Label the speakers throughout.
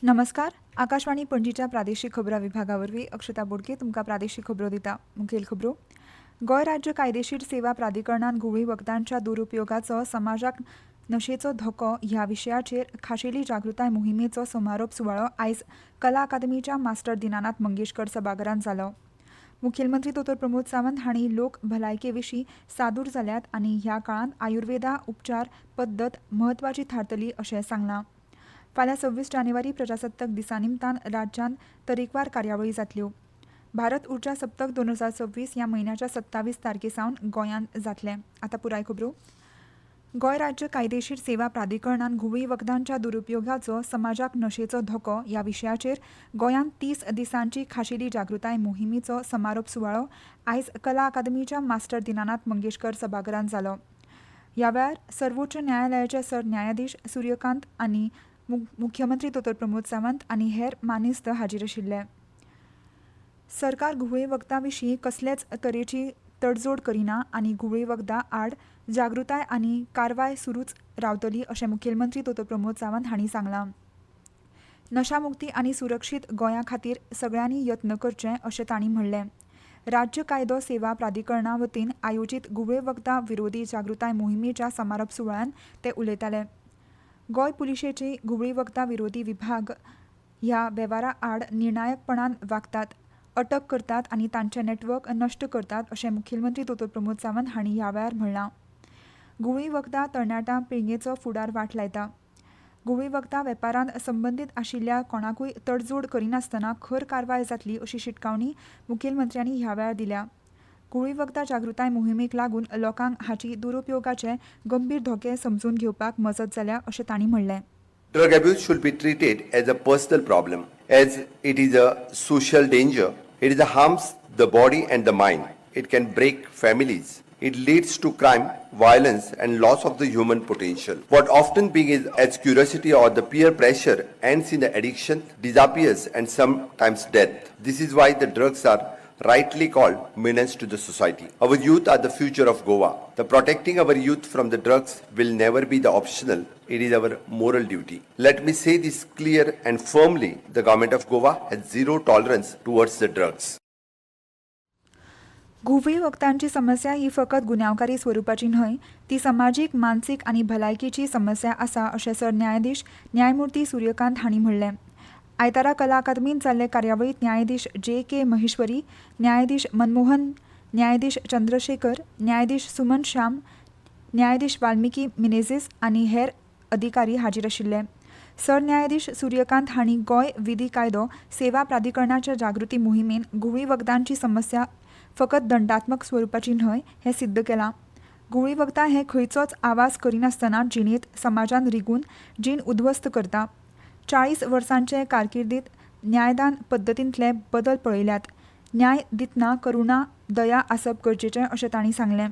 Speaker 1: नमस्कार. आकाशवाणी पणजीच्या प्रादेशीक खबरां विभागावरवीं अक्षता बोडके तुमकां प्रादेशीक खबरो दिता. मुखेल खबरो. गोंय राज्य कायदेशीर सेवा प्राधिकरणान गुळी वखदांच्या दुरुपयोगाचो समाजाक नशेचो धोको ह्या विशयाचेर खाशेली जागृताय मोहिमेचो समारोप सुवाळो आयज कला अकादमीच्या मास्टर दिनानाथ मंगेशकर सभाघरांत जालो. मुखेलमंत्री दोतोर प्रमोद सावंत हांणी लोक भलायके विशीं सादूर जाल्यात आनी ह्या काळांत आयुर्वेदा उपचार पद्दत म्हत्वाची थारतली अशें सांगलां. फाल्यां 26 जानेवारी प्रजासत्ताक दिसा निमतान राज्यांत तरेकवार कार्यावळी जातल्यो. भारत उर्जा सप्तक 2026 ह्या म्हयन्याच्या 27 तारखेसावन गोंयांत जातलें. आतां पुराय खबरो. गोंय राज्य कायदेशीर सेवा प्राधिकरणान गुळी वखदांच्या दुरुपयोगाचो समाजाक नशेचो धोको ह्या विशयाचेर गोंयांत 30 दिसांची खाशेली जागृताय मोहिमेचो समारोप सुवाळो आयज कला अकादमीच्या मास्टर दिनानाथ मंगेशकर सभाघरांत जालो. ह्या वेळार सर्वोच्च न्यायालयाचे सरन्यायाधीश सूर्यकांत आनी मुख्यमंत्री दोतोर प्रमोद सावंत आनी हेर मानेस्त हाजीर आशिल्ले. सरकार गुळी वखदां विशीं कसलेच तरेची तडजोड करिना आनी गुळी वखदां आड जागृताय आनी कारवाय सुरूच रावतली अशें मुखेलमंत्री दोतोर प्रमोद सावंत हांणी सांगलां. नशामुक्ती आनी सुरक्षीत गोंया खातीर सगळ्यांनी यत्न करचे अशें तांणी म्हणलें. राज्य कायदो सेवा प्राधिकरणा वतीन आयोजीत गुळी वखदां विरोधी जागृताय मोहिमेच्या समारोप सुवाळ्यान ते उलयताले. गोंय पुलिशेची गुळी वखदां विरोधी विभाग ह्या वेव्हारा आड निर्णायकपणान वागतात, अटक करतात आनी तांचे नेटवर्क नश्ट करतात अशें मुखेलमंत्री दोतोर प्रमोद सावंत हांणी ह्या वेळार म्हणलां. गुळी वखदां तरणाट्यां पिळगेचो फुडार वाट लायता. गुळी वखदां वेपारांत संबंदीत आशिल्ल्या कोणाकूय तडजोड करिनासतना खर कारवाय जातली अशी शिटकावणी मुखेलमंत्र्यांनी ह्या वेळार दिल्या. गुळी वखदां जागृताय मोहिमेक लागून लोकांक हाची दुरुपयोगाचे गंभीर धोके समजून घेवपाक मजत जाल्या अशें तांणी म्हणलें.
Speaker 2: Drug abuse should be treated as a personal problem, as it is a social danger. It harms the body and the mind. It can break families. It leads to crime, violence and loss of the human potential. What often begins as curiosity or the peer pressure ends in the addiction, disappears and sometimes death. This is why the drugs are rightly called menace to the society. Our youth are the future of Goa. The protecting our youth from the drugs will never be the optional. It is our moral duty. Let me say this clear and firmly. The government of Goa has zero tolerance towards the drugs.
Speaker 1: गुळी वखदांची समस्या ही फकत गुन्यांवकारी स्वरुपाची न्हय, ती समाजीक, मानसीक आनी भलायकेची समस्या आसा अशें सरन्यायाधीश न्यायमूर्ती सूर्यकांत हांणी म्हणलें. आयतारा कला अकादमींत जाल्ले कार्यावळींत न्यायाधीश जे.के. महेश्वरी, न्यायाधीश मनमोहन, न्यायाधीश चंद्रशेखर, न्यायाधीश सुमन श्याम, न्यायाधीश वाल्मिकी मिनेझीस आनी हेर अधिकारी हाजीर आशिल्ले. सरन्यायाधीश सूर्यकांत हांणी गोंय विधी कायदो सेवा प्राधिकरणाच्या जागृती मोहिमेन गुळी वखदांची समस्या फकत दंडात्मक स्वरुपाची न्हय हें सिद्ध केलां. गुळी वखदां हें खंयचोच आवाज करिनासतना जिणेंत समाजान रिगून जीण उध्वस्त करता. 40 वर्सांचे कारकिर्दीत न्यायदान पद्दतींतले बदल पळयल्यात. न्याय दितना करुणा, दया आसप गरजेचें अशें तांणी सांगलें.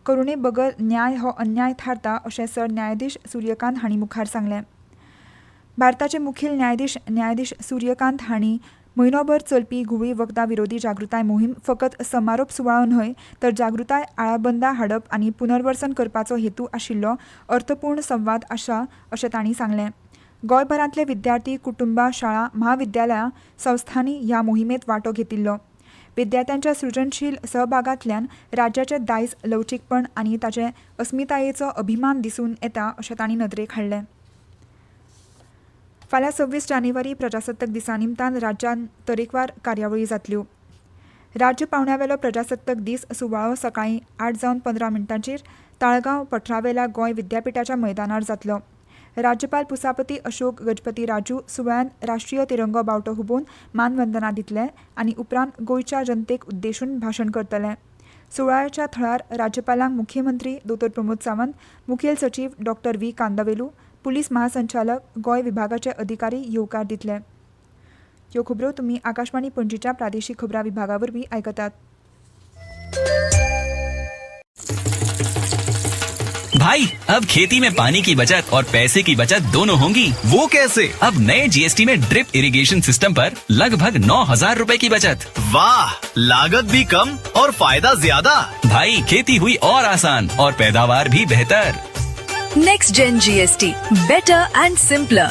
Speaker 1: करुणे बगर न्याय हो अन्याय थारता अशें सरन्यायाधीश सूर्यकांत हांणी मुखार सांगलें. भारताचे मुखेल न्यायाधीश सूर्यकांत हांणी म्हयनोभर चलपी गुळी वखदां विरोधी जागृताय मोहीम फकत समारोप सुवाळो न्हय तर जागृताय आळाबंदा हाडप आनी पुनर्वसन करपाचो हेतू आशिल्लो अर्थपूर्ण संवाद आसा अशें तांणी सांगलें. गोंयभरांतले विद्यार्थी, कुटुंबां, शाळा, महाविद्यालयां, संस्थांनी ह्या मोहिमेंत वांटो घेतिल्लो. विद्यार्थ्यांच्या सृजनशील सहभागांतल्यान राज्याचें दायज, लवचीकपण आनी ताचे अस्मितायेचो अभिमान दिसून येता अशें तांणी नदरेक हाडलें. फाल्यां 26 जानेवारी प्रजासत्ताक दिसा निमतान राज्यांत तरेकवार कार्यावळी जातल्यो. राज्य पावंड्यावेलो प्रजासत्ताक दीस सुवाळो सकाळीं 8:15 ताळगांव पठारावेल्या गोंय विद्यापिठाच्या मैदानार जातलो. राज्यपाल पुसापती अशोक गजपती राजू सुवाळ्यात राष्ट्रीय तिरंगो बावटो हुबोवन मानवंदना दितले आनी उपरांत गोंयच्या जनतेक उद्देशून भाशण करतले. सुवाळ्याच्या थळार राज्यपालांक मुख्यमंत्री दोतोर प्रमोद सावंत, मुखेल सचीव डॉ. व्ही. कांदवेलू, पुलीस महासंचालक, गोंय विभागाचे अधिकारी येवकार दितले. ह्यो खबरो तुमी आकाशवाणी पणजीच्या प्रादेशीक खबरां विभागावरवीं आयकतात.
Speaker 3: भाई अब खेती में पानी की बचत और पैसे की बचत दोनों होंगी।
Speaker 4: वो कैसे?
Speaker 3: अब नए जीएसटी में ड्रिप इरिगेशन सिस्टम पर लगभग 9,000 रुपए की बचत।
Speaker 4: वाह, लागत भी कम और फायदा ज्यादा।
Speaker 3: भाई खेती हुई और आसान और पैदावार भी बेहतर।
Speaker 5: Next gen GST, better and simpler.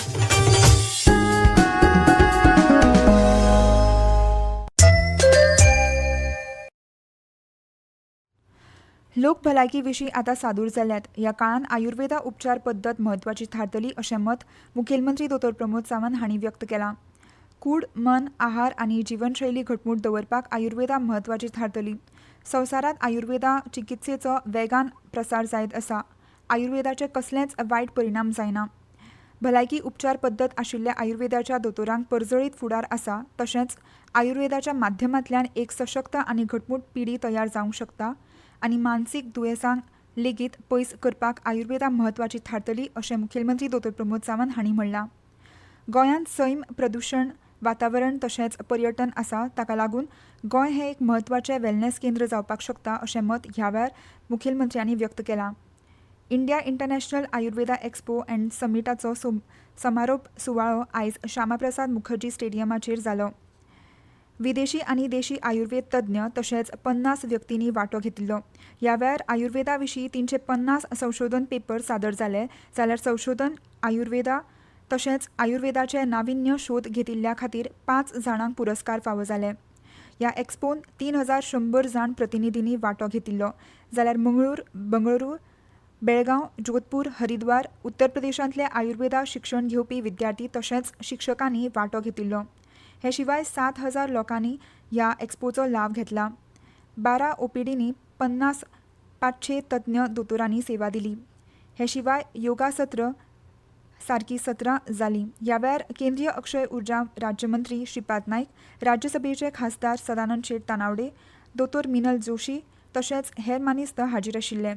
Speaker 1: लोक भलायकी विशीं आतां सादूर जाल्यात. ह्या काळान आयुर्वेदा उपचार पद्दत म्हत्वाची थारतली अशें मत मुखेलमंत्री दोतोर प्रमोद सावंत हांणी व्यक्त केलां. कूड, मन, आहार आनी जीवनशैली घटमूट दवरपाक आयुर्वेदा म्हत्वाची थारतली. संवसारांत आयुर्वेदा चिकित्सेचो वेगान प्रसार जायत आसा. आयुर्वेदाचे कसलेच वायट परिणाम जायना. भलायकी उपचार पद्दत आशिल्ल्या आयुर्वेदाच्या दोतोरांक परजळीत फुडार आसा. तशेंच आयुर्वेदाच्या माध्यमांतल्यान एक सशक्त आनी घटमूट पिढी तयार जावंक शकता आनी मानसीक दुयेंसांक लेगीत पयस करपाक आयुर्वेदा म्हत्वाची थारतली अशें मुखेलमंत्री दोतोर प्रमोद सावंत हांणी म्हणलां. गोंयांत सैम, प्रदुशण, वातावरण तशेंच पर्यटन आसा. ताका लागून गोंय हें एक म्हत्वाचें वेलनेस केंद्र जावपाक शकता अशें मत ह्या वेळार मुखेलमंत्र्यांनी व्यक्त केलां. India international Ayurveda expo and समिटाचो समारोप सुवाळो आयज श्यामाप्रसाद मुखर्जी स्टेडियमाचेर जालो. विदेशी आनी देशी आयुर्वेद तज्ञ तशेंच 50 व्यक्तींनी वांटो घेतिल्लो. ह्या वेळार आयुर्वेदा विशीं 350 संशोधन पेपर सादर जाले जाल्यार संशोधन, आयुर्वेदा तशेंच आयुर्वेदाचे नाविन्य शोध घेतिल्ल्या खातीर 5 जाणांक पुरस्कार फावो जाले. ह्या एक्सपोन 3100 जाण प्रतिनिधींनी वांटो घेतिल्लो जाल्यार मंगळूर, बंगळुरू, बेळगांव, जोधपूर, हरिद्वार, उत्तर प्रदेशांतले आयुर्वेदा शिक्षण घेवपी विद्यार्थी तशेंच शिक्षकांनी वांटो घेतिल्लो. हे शिवाय 7000 लोकांनी ह्या एक्सपोचो लाव घेतला. 12 ओपीडींनी 50 500 तज्ञ दोतोरांनी सेवा दिली. हे शिवाय योगा सत्र सारकी सत्रां जालीं. ह्या वेळार केंद्रीय अक्षय उर्जा राज्यमंत्री श्रीपाद नायक, राज्यसभेचे खासदार सदानंद शेट तानावडे, दोतोर मिनल जोशी तशेंच हेर मानेस्त हाजीर आशिल्ले.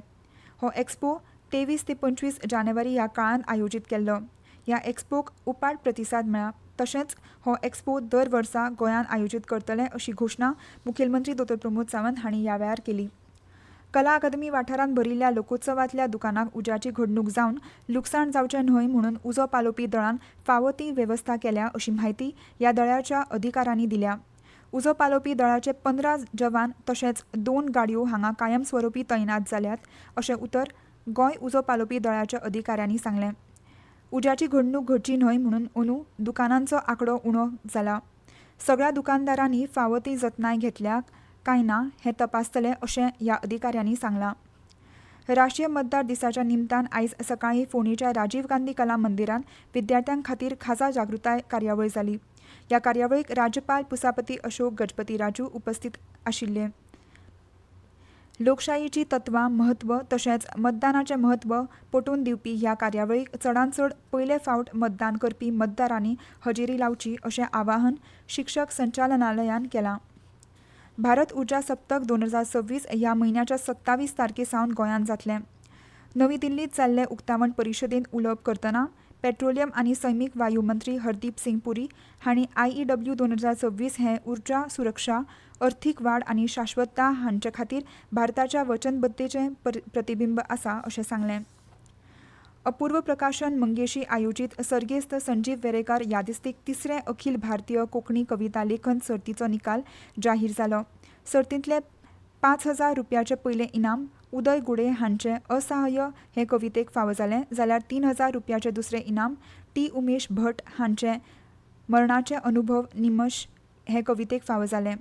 Speaker 1: हो एक्सपो 23 ते 25 जानेवारी ह्या काळांत आयोजीत केल्लो. ह्या एक्सपोक उपाट प्रतिसाद मेळ्ळा. तशेंच हो एक्सपो दर वर्सा गोंयांत आयोजीत करतले अशी घोशणा मुखेलमंत्री दोतोर प्रमोद सावंत हांणी ह्या वेळार केली. कला अकादमी वाठारांत भरिल्ल्या लोकोत्सवांतल्या दुकानांक उज्याची घडणूक जावन लुकसाण जावचें न्हय म्हणून उजो पालोवपी दळान फावो ती वेवस्था केल्या अशी म्हायती ह्या दळाच्या अधिकाऱ्यांनी दिल्या. उजो पालोवपी दळाचे 15 जवान तशेंच 2 गाडयो हांगा कायमस्वरुपी तैनात जाल्यात अशें उतर गोंय उजो पालोवपी दळाच्या अधिकाऱ्यांनी सांगलें. उज्याची घडणूक घडची न्हय म्हणून अंदू दुकानांचो आंकडो उणो जाला. सगळ्या दुकानदारांनी फावो ती जतनाय घेतल्या काय ना हें तपासतले अशें ह्या अधिकाऱ्यांनी सांगलां. राष्ट्रीय मतदार दिसाच्या निमतान आयज सकाळीं फोंडेंच्या राजीव गांधी कला मंदिरांत विद्यार्थ्यां खातीर खासा जागृताय कार्यावळ जाली. ह्या कार्यावळीक राज्यपाल पुसापती अशोक गजपती राजू उपस्थित आशिल्ले. लोकशायेची तत्वां, म्हत्व तशेंच मतदानाचें म्हत्व पटोवन दिवपी ह्या कार्यावळीक चडांत चड पयले फावट मतदान करपी मतदारांनी हजेरी लावची अशें आवाहन शिक्षक संचालनालयान केलां. भारत उर्जा सप्तक 2026 ह्या म्हयन्याच्या 27 तारखेसावन गोंयांत जातलें. नवी दिल्लींत जाल्ले उक्तावण परिशदेंत उलोवप करतना पेट्रोलियम आनी सैमीक वायू मंत्री हरदीप सिंग पुरी हांणी IEW 2026 हें उर्जा सुरक्षा, अर्थीक वाड आनी शाश्वतता हांचे खातीर भारताच्या वचनबद्धतेचें प्रतिबिंब आसा अशें सांगलें. अपूर्व प्रकाशन मंगेशी आयोजीत सर्गेस्त संजीव वेरेकार यादिस्तीक 3रे अखील भारतीय कोंकणी कविता लेखन सर्तीचो निकाल जाहीर जालो. सर्तींतले 5000 रुपयाचें पयलें इनाम उदय गुडे हांचे असहाय्य हे कवितेक फावो जालें जाल्यार 3000 रुपयाचें दुसरें इनाम उमेश भट हांचे मरणाचे अनुभव निमश हे कवितेक फावो जालें.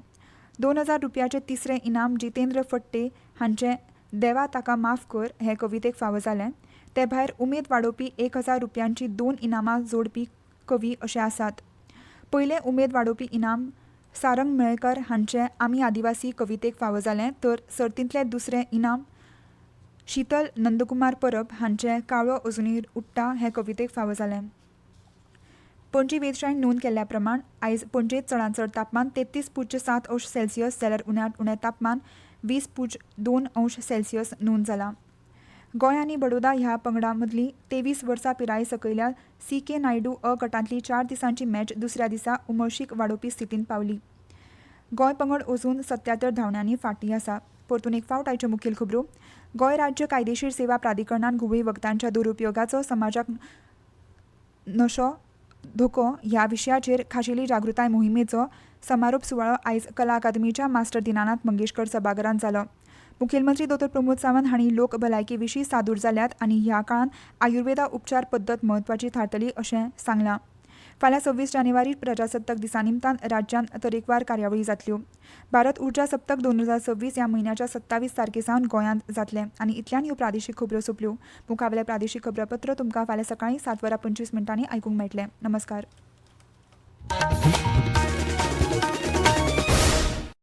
Speaker 1: 2000 रुपयाचें तिसरें इनाम जितेंद्र फट्टे हांचे देवा ताका माफ कर हे कवितेक फावो जालें. ते भायर उमेद वाडोवपी 1000 रुपयांची 2 इनामां जोडपी कवी अशे आसात. पयलें उमेद वाडोवपी इनाम सारंग मेळकर हांचे आमी आदिवासी कवितेक फावो जालें तर सर्तींतलें दुसरें इनाम शीतल नंदकुमार परब हांचे कावळो अजुनी उडटा हे कवितेक फावो जालें. पणजी वेधशाळेन नोंद केल्ल्या प्रमाण आयज पणजेंत चडांत चड तापमान 33.7 अंश सेल्सियस जाल्यार उण्यांत उणें तापमान 20.2 अंश सेल्सियस नोंद जालां. गोंय आनी बडोदा ह्या पंगडा मदली 23 वर्सां पिराये सकयल्या CK नायडू अ गटांतली 4 दिसांची मॅच दुसऱ्या दिसा उमळशीक वाडोवपी स्थितींत पावली. गोंय पंगड अजून 77 धांवड्यांनी फाटीं आसा. परतून एक फावट आयच्यो मुखेल खबरो. गोंय राज्य कायदेशीर सेवा प्राधिकरणान घुवळी वखदांच्या दुरुपयोगाचो समाजाक नशो धोको ह्या विशयाचेर खाशेली जागृताय मोहिमेचो समारोप सुवाळो आयज कला अकादमीच्या मास्टर दिनानाथ मंगेशकर सभाघरांत जालो. मुखेलमंत्री दोतोर प्रमोद सावंत हांणी लोक भलायकी विशीं सादूर जाल्यात आनी ह्या काळांत आयुर्वेदा उपचार पद्दत म्हत्वाची थारतली अशें सांगलां. फाल्यां 26 जानेवारी प्रजासत्ताक दिसा निमतान राज्यांत तरेकवार कार्यावळी जातल्यो. भारत उर्जा सप्तक 2026 ह्या म्हयन्याच्या 27 तारखेसावन गोंयांत जातलें आनी इतल्यान ह्यो प्रादेशीक खबरो सोंपल्यो. मुखावेलें प्रादेशीक खबरापत्र तुमकां फाल्यां सकाळीं 7:25 आयकूंक मेळटलें. नमस्कार.